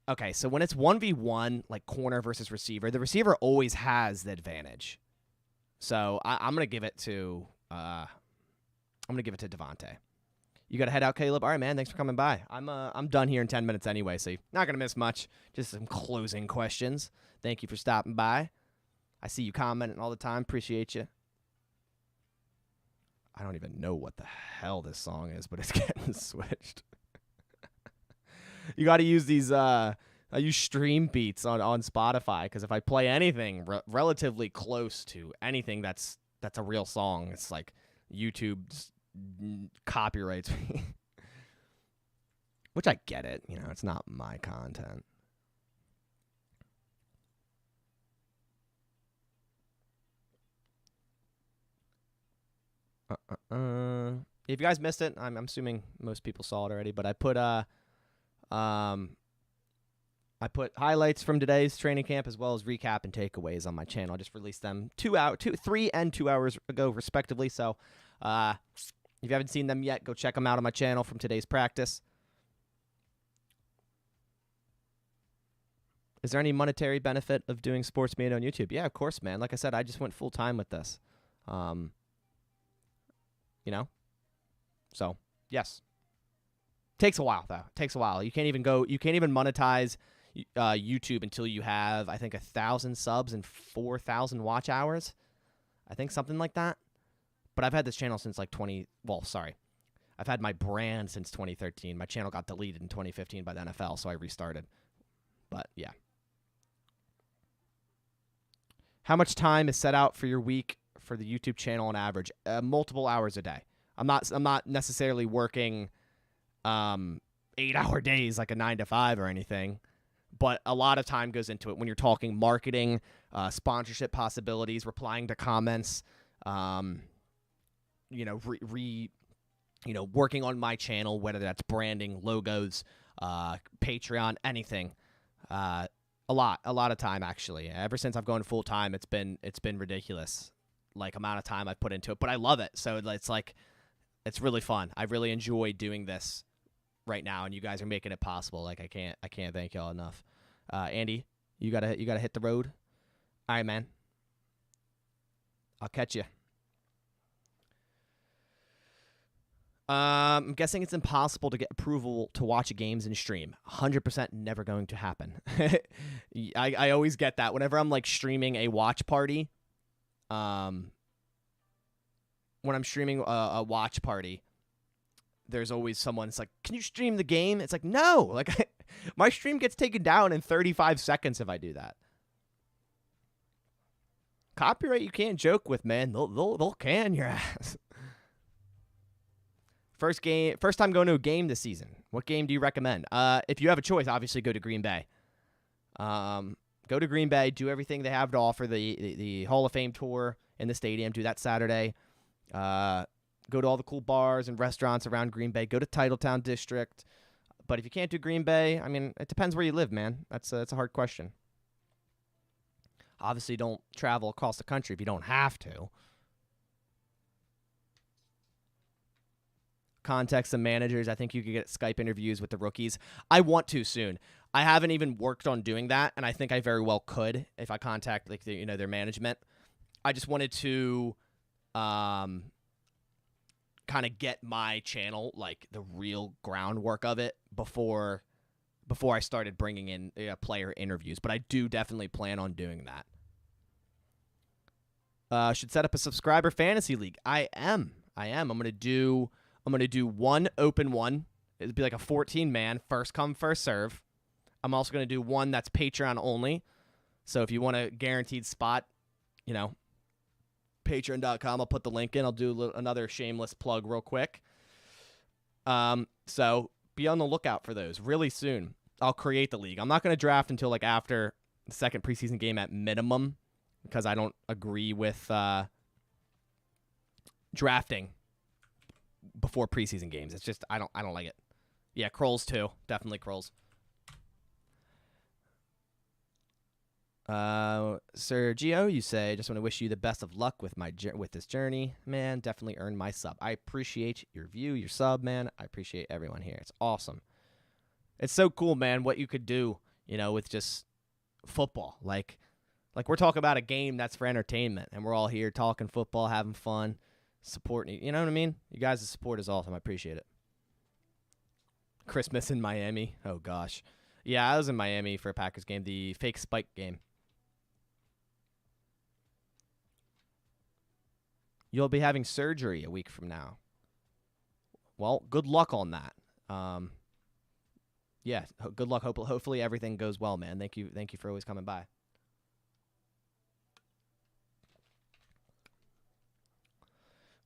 Speaker 1: okay, so when it's 1v1, like corner versus receiver, the receiver always has the advantage. So I'm gonna give it to Devontae. You gotta head out, Caleb. All right, man. Thanks for coming by. I'm done here in 10 minutes anyway, so you're not gonna miss much. Just some closing questions. Thank you for stopping by. I see you commenting all the time. Appreciate you. I don't even know what the hell this song is, but it's getting switched. You got to use these. I use stream beats on Spotify, because if I play anything relatively close to anything that's a real song, it's like YouTube copyrights me. Which I get it. It's not my content. If you guys missed it, I'm assuming most people saw it already, but I put highlights from today's training camp as well as recap and takeaways on my channel. I just released them 3 and 2 hours ago, respectively. So if you haven't seen them yet, go check them out on my channel from today's practice. Is there any monetary benefit of doing sports media on YouTube? Yeah, of course, man. Like I said, I just went full time with this. So yes. Takes a while though. Takes a while. You can't even monetize YouTube until you have, I think, 1,000 subs and 4,000 watch hours. I think something like that. But I've had this channel since I've had my brand since 2013. My channel got deleted in 2015 by the NFL, so I restarted. But yeah. How much time is set out for your week for the YouTube channel on average? Multiple hours a day. I'm not necessarily working 8-hour days like a 9 to 5 or anything, but a lot of time goes into it when you're talking marketing, sponsorship possibilities, replying to comments, working on my channel, whether that's branding, logos, Patreon, anything. A lot of time, actually. Ever since I've gone full time, it's been ridiculous, like amount of time I've put into it. But I love it, so it's really fun. I really enjoy doing this right now, and you guys are making it possible. Like I can't thank y'all enough. Andy, you gotta hit the road. All right, man. I'll catch you. I'm guessing it's impossible to get approval to watch games and stream. 100% never going to happen. I always get that whenever I'm like streaming a watch party. When I'm streaming a watch party, there's always someone that's like, "Can you stream the game?" It's like, no. Like my stream gets taken down in 35 seconds if I do that. Copyright you can't joke with, man. They'll can your ass. First time going to a game this season. What game do you recommend? If you have a choice, obviously go to Green Bay. Go to Green Bay, do everything they have to offer, the Hall of Fame tour in the stadium, do that Saturday. Go to all the cool bars and restaurants around Green Bay. Go to Titletown District. But if you can't do Green Bay, I mean, it depends where you live, man. That's a hard question. Obviously, don't travel across the country if you don't have to. Contacts some managers. I think you could get Skype interviews with the rookies. I want to soon. I haven't even worked on doing that, and I think I very well could if I contact their management. I just wanted to kind of get my channel, like the real groundwork of it before I started bringing in player interviews. But I do definitely plan on doing that. Should set up a subscriber fantasy league. I am. I'm gonna do one open one. It'd be like a 14-man, first come, first serve. I'm also going to do one that's Patreon only. So if you want a guaranteed spot, patreon.com, I'll put the link in. I'll do another shameless plug real quick. So be on the lookout for those really soon. I'll create the league. I'm not going to draft until like after the second preseason game at minimum because I don't agree with drafting before preseason games. It's just I don't like it. Yeah, Krolls too. Definitely Krolls. Sergio, you say, just want to wish you the best of luck with this journey. Man, definitely earned my sub. I appreciate your view, your sub, man. I appreciate everyone here. It's awesome. It's so cool, man, what you could do, with just football. Like we're talking about a game that's for entertainment, and we're all here talking football, having fun, supporting. You know what I mean? You guys' support is awesome. I appreciate it. Christmas in Miami. Oh, gosh. Yeah, I was in Miami for a Packers game, the fake spike game. You'll be having surgery a week from now. Well, good luck on that. Yeah, good luck. Hopefully everything goes well, man. Thank you for always coming by.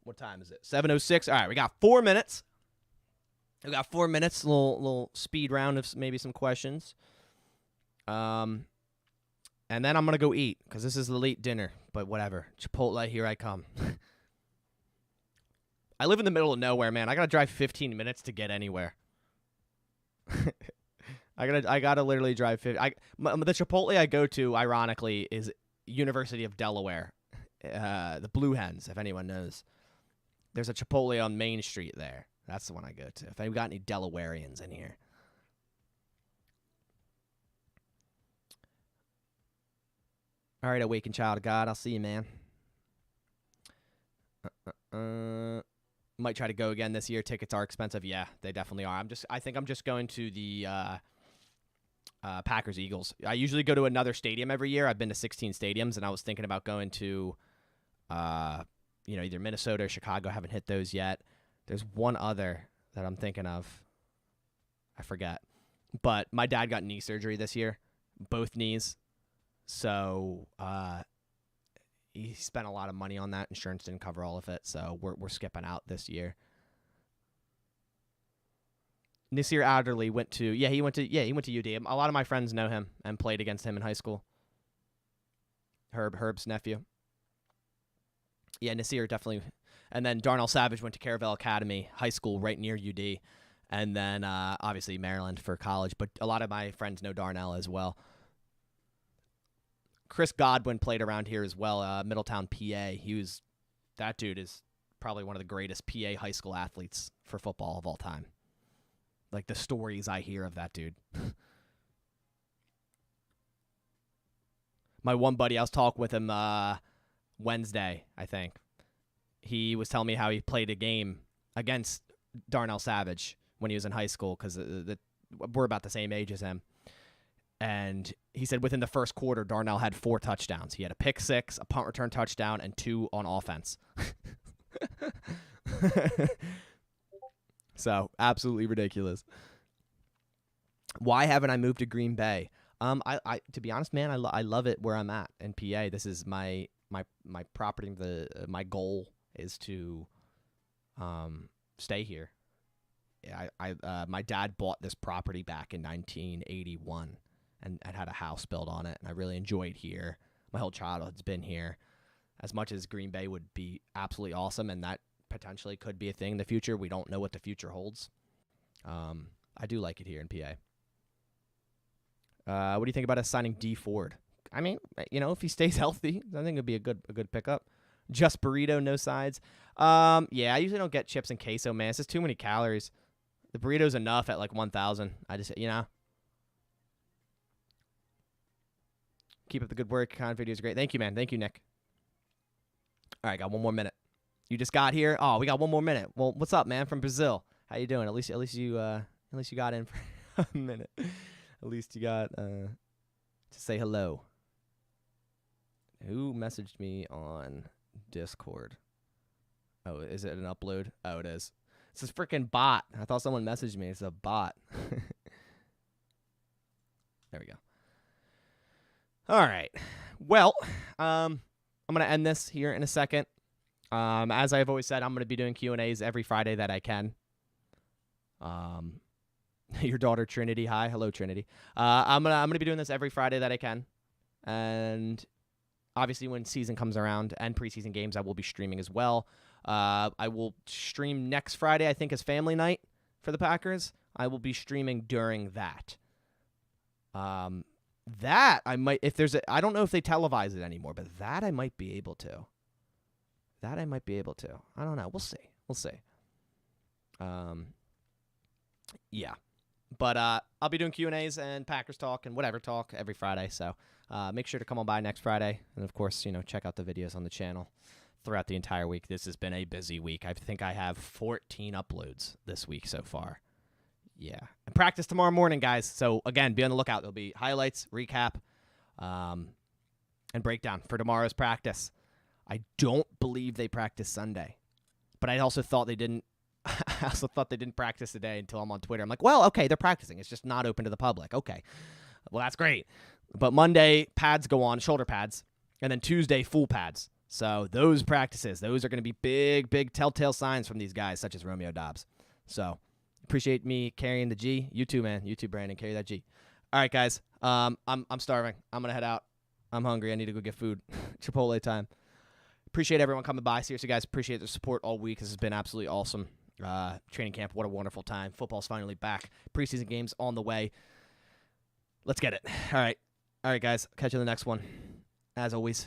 Speaker 1: What time is it? 7:06. All right, we got 4 minutes. A little speed round of maybe some questions. And then I'm going to go eat because this is the late dinner. But whatever. Chipotle, here I come. I live in the middle of nowhere, man. I gotta drive 15 minutes to get anywhere. I gotta literally drive 50. The Chipotle I go to, ironically, is University of Delaware, the Blue Hens, if anyone knows. There's a Chipotle on Main Street there. That's the one I go to. If I've got any Delawareans in here. All right, awakened child of God. I'll see you, man. Might try to go again this year. Tickets are expensive. Yeah, they definitely are. I think I'm just going to the Packers Eagles. I usually go to another stadium every year. I've been to 16 stadiums, and I was thinking about going to, either Minnesota or Chicago. I haven't hit those yet. There's one other that I'm thinking of. I forget. But my dad got knee surgery this year, both knees. So he spent a lot of money on that. Insurance didn't cover all of it, so we're skipping out this year. Nasir Adderley went to UD. A lot of my friends know him and played against him in high school. Herb's nephew. Yeah, Nasir definitely. And then Darnell Savage went to Caravel Academy High School right near UD. And then obviously Maryland for college. But a lot of my friends know Darnell as well. Chris Godwin played around here as well, Middletown, PA. That dude is probably one of the greatest PA high school athletes for football of all time. Like the stories I hear of that dude. My one buddy, I was talking with him Wednesday, I think. He was telling me how he played a game against Darnell Savage when he was in high school because we're about the same age as him. And he said within the first quarter, Darnell had 4 touchdowns. He had a pick 6, a punt return touchdown, and 2 on offense. So, absolutely ridiculous. Why haven't I moved to Green Bay? I to be honest, man, I love it where I'm at in PA. This is my property. My goal is to stay here. My dad bought this property back in 1981. And had a house built on it, and I really enjoyed here. My whole childhood's been here. As much as Green Bay would be absolutely awesome, and that potentially could be a thing in the future, we don't know what the future holds. I do like it here in PA. What do you think about us signing D Ford? I mean, if he stays healthy, I think it'd be a good pickup. Just burrito, no sides. Yeah, I usually don't get chips and queso, man. It's just too many calories. The burrito's enough at like 1,000. I just, Keep up the good work. Content video is great. Thank you, man. Thank you, Nick. All right, got 1 more minute. You just got here. Oh, we got 1 more minute. Well, what's up, man? From Brazil. How you doing? At least you got in for a minute. At least you got to say hello. Who messaged me on Discord? Oh, is it an upload? Oh, it is. It's this freaking bot. I thought someone messaged me. It's a bot. There we go. All right. Well, I'm going to end this here in a second. As I've always said, I'm going to be doing Q&As every Friday that I can. Your daughter, Trinity. Hi. Hello, Trinity. I'm gonna be doing this every Friday that I can. And obviously when season comes around and preseason games, I will be streaming as well. I will stream next Friday, I think, is family night for the Packers. I will be streaming during that. That I might, I don't know if they televise it anymore, but that I might be able to. I don't know. We'll see. Yeah. But I'll be doing Q&As and Packers talk and whatever talk every Friday. So make sure to come on by next Friday. And, of course, check out the videos on the channel throughout the entire week. This has been a busy week. I think I have 14 uploads this week so far. Yeah. And practice tomorrow morning, guys. So, again, be on the lookout. There'll be highlights, recap, and breakdown for tomorrow's practice. I don't believe they practice Sunday. But I also thought they didn't. Practice today until I'm on Twitter. I'm like, well, okay, they're practicing. It's just not open to the public. Okay. Well, that's great. But Monday, pads go on, shoulder pads. And then Tuesday, full pads. So those practices, those are going to be big, big telltale signs from these guys, such as Romeo Dobbs. So appreciate me carrying the G. You too, man. You too, Brandon. Carry that G. All right, guys. I'm starving. I'm going to head out. I'm hungry. I need to go get food. Chipotle time. Appreciate everyone coming by. Seriously, guys, appreciate the support all week. This has been absolutely awesome. Training camp, what a wonderful time. Football's finally back. Preseason games on the way. Let's get it. All right, guys. Catch you in the next one. As always,